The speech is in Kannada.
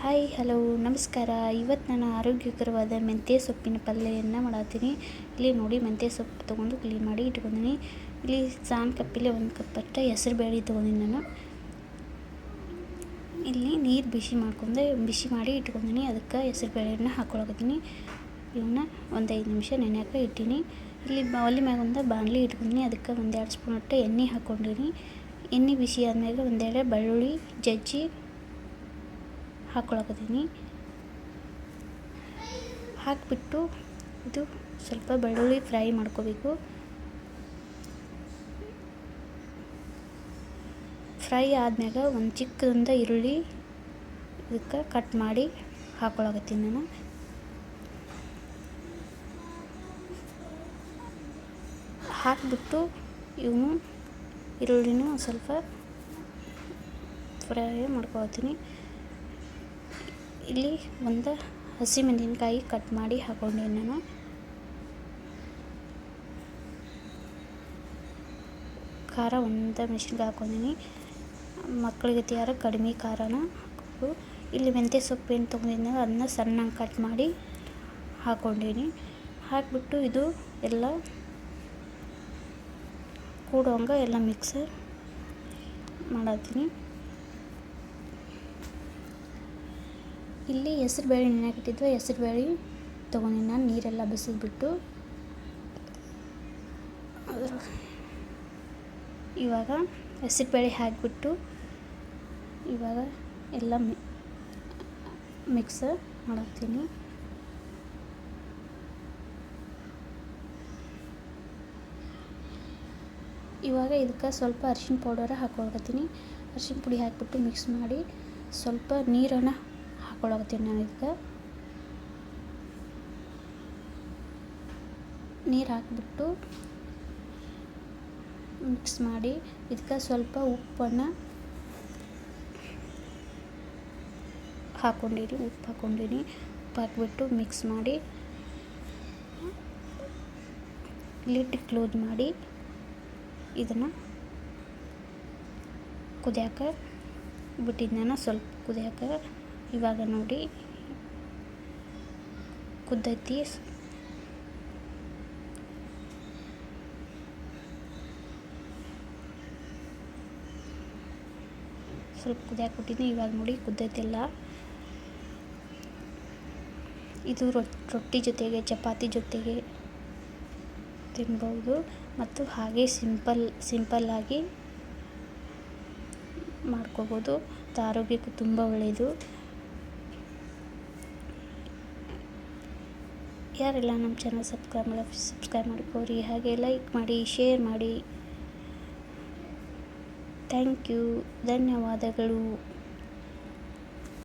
ಹಾಯ್ ಹಲೋ ನಮಸ್ಕಾರ. ಇವತ್ತು ನಾನು ಆರೋಗ್ಯಕರವಾದ ಮೆಂತ್ಯ ಸೊಪ್ಪಿನ ಪಲ್ಯವನ್ನು ಮಾಡತ್ತೀನಿ. ಇಲ್ಲಿ ನೋಡಿ, ಮೆಂತ್ಯ ಸೊಪ್ಪು ತೊಗೊಂಡು ಕ್ಲೀನ್ ಮಾಡಿ ಇಟ್ಕೊಂಡಿನಿ. ಇಲ್ಲಿ ಸಣ್ಣ ಕಪ್ಪಿಲೆ 1 ಕಪ್ಪಷ್ಟು ಹೆಸರು ಬೇಳೆ ತೊಗೊಂಡಿನಿ ನಾನು. ಇಲ್ಲಿ ನೀರು ಬಿಸಿ ಮಾಡಿ ಇಟ್ಕೊಂಡಿನಿ. ಅದಕ್ಕೆ ಹೆಸರು ಬೇಳೆಯನ್ನು ಹಾಕ್ಕೊಳಕತ್ತೀನಿ. ಇವನ್ನ ಒಂದು 5 ನಿಮಿಷ ನೆನೆಯೋಕೆ ಇಟ್ಟೀನಿ. ಇಲ್ಲಿ ಒಲೆ ಮ್ಯಾಗ ಒಂದು ಬಾಣಲಿ ಇಟ್ಕೊಂಡಿನಿ. ಅದಕ್ಕೆ 1-2 ಸ್ಪೂನ್ ಅಷ್ಟು ಎಣ್ಣೆ ಹಾಕ್ಕೊಂಡಿನಿ. ಎಣ್ಣೆ ಬಿಸಿ ಆದಮೇಲೆ 1-2 ಬೆಳ್ಳುಳ್ಳಿ ಜಜ್ಜಿ ಹಾಕ್ಕೊಳಕತ್ತೀನಿ. ಹಾಕಿಬಿಟ್ಟು ಇದು ಸ್ವಲ್ಪ ಬೆಳ್ಳುಳ್ಳಿ ಫ್ರೈ ಮಾಡ್ಕೋಬೇಕು. ಫ್ರೈ ಆದ್ಮ್ಯಾಗ ಒಂದು ಚಿಕ್ಕದೊಂದು ಈರುಳ್ಳಿ ಇದಕ್ಕೆ ಕಟ್ ಮಾಡಿ ಹಾಕ್ಕೊಳಕತ್ತೀನಿ ನಾನು. ಹಾಕಿಬಿಟ್ಟು ಇವನು ಈರುಳ್ಳಿನೂ ಸ್ವಲ್ಪ ಫ್ರೈ ಮಾಡ್ಕೊಳ್ತೀನಿ. ಇಲ್ಲಿ ಒಂದು ಹಸಿಮೆಣಸಿನಕಾಯಿ ಕಟ್ ಮಾಡಿ ಹಾಕ್ಕೊಂಡಿನಿ ನಾನು. ಖಾರ ಒಂದು ಮೆಣಸಿನ್ಕಾಯಿ ಹಾಕ್ಕೊಂಡಿನಿ. ಮಕ್ಕಳಿಗೆ ಯಾರು ಕಡಿಮೆ ಖಾರನ ಹಾಕ್ಬೇಕು. ಇಲ್ಲಿ ಮೆಂತ್ಯ ಸೊಪ್ಪು ಏನು ತೊಗೊಂಡಿದ್ದೆ ಅದನ್ನ ಸಣ್ಣಗೆ ಕಟ್ ಮಾಡಿ ಹಾಕ್ಕೊಂಡಿನಿ. ಹಾಕಿಬಿಟ್ಟು ಇದು ಎಲ್ಲ ಕೂಡುವಂಗೆ ಎಲ್ಲ ಮಿಕ್ಸ್ ಮಾಡತ್ತೀನಿ. ಇಲ್ಲಿ ಹೆಸರು ಬೇಳೆ ನೆನೆಯಾಕಿಟ್ಟಿದ್ವಿ. ಹೆಸರು ಬೇಳೆ ತೊಗೊಂಡಿನಿ ನಾನು. ನೀರೆಲ್ಲ ಬಸಿದ್ಬಿಟ್ಟು ಇವಾಗ ಹೆಸರು ಬೇಳೆ ಹಾಕಿಬಿಟ್ಟು ಇವಾಗ ಎಲ್ಲ ಮಿಕ್ಸ್ ಮಾಡತ್ತೀನಿ. ಇವಾಗ ಇದಕ್ಕೆ ಸ್ವಲ್ಪ ಅರಿಶಿನ ಪೌಡರ್ ಹಾಕ್ಕೊಳಕತ್ತೀನಿ. ಅರಿಶಿನ ಪುಡಿ ಹಾಕಿಬಿಟ್ಟು ಮಿಕ್ಸ್ ಮಾಡಿ ಸ್ವಲ್ಪ ನೀರನ್ನು ಹಾಕ್ಕೊಳಕತ್ತೀನಿ ನಾನು. ಇದಕ್ಕೆ ನೀರು ಹಾಕಿಬಿಟ್ಟು ಮಿಕ್ಸ್ ಮಾಡಿ ಇದಕ್ಕೆ ಸ್ವಲ್ಪ ಉಪ್ಪನ್ನು ಹಾಕ್ಕೊಂಡಿನಿ. ಉಪ್ಪು ಹಾಕಿಬಿಟ್ಟು ಮಿಕ್ಸ್ ಮಾಡಿ ಲಿಡ್ ಕ್ಲೋಸ್ ಮಾಡಿ ಇದನ್ನು ಕುದಿಯೋಕೆ ಬಿಟ್ಟಿದ್ದೆ ನಾನು. ಸ್ವಲ್ಪ ಕುದಿಯೋಕೆ ಇವಾಗ ನೋಡಿ ಕುದ್ದೈತಿ. ಸ್ವಲ್ಪ ಕುದಿಯೋಕೆ ಬಿಟ್ಟಿದ್ದೀನಿ. ಇವಾಗ ನೋಡಿ ಕುದ್ದೈತಿಲ್ಲ. ಇದು ರೊಟ್ಟಿ ಜೊತೆಗೆ ಚಪಾತಿ ಜೊತೆಗೆ ತಿನ್ಬೋದು ಮತ್ತು ಹಾಗೆ ಸಿಂಪಲ್ಲಾಗಿ ಮಾಡ್ಕೋಬೋದು. ಇದು ಆರೋಗ್ಯಕ್ಕೆ ತುಂಬ ಒಳ್ಳೆಯದು. ಯಾರೆಲ್ಲ ನಮ್ಮ ಚಾನಲ್ ಸಬ್ಸ್ಕ್ರೈಬ್ ಮಾಡ್ಕೋರಿ. ಹಾಗೆ ಲೈಕ್ ಮಾಡಿ, ಶೇರ್ ಮಾಡಿ. Thank you. ಧನ್ಯವಾದಗಳು.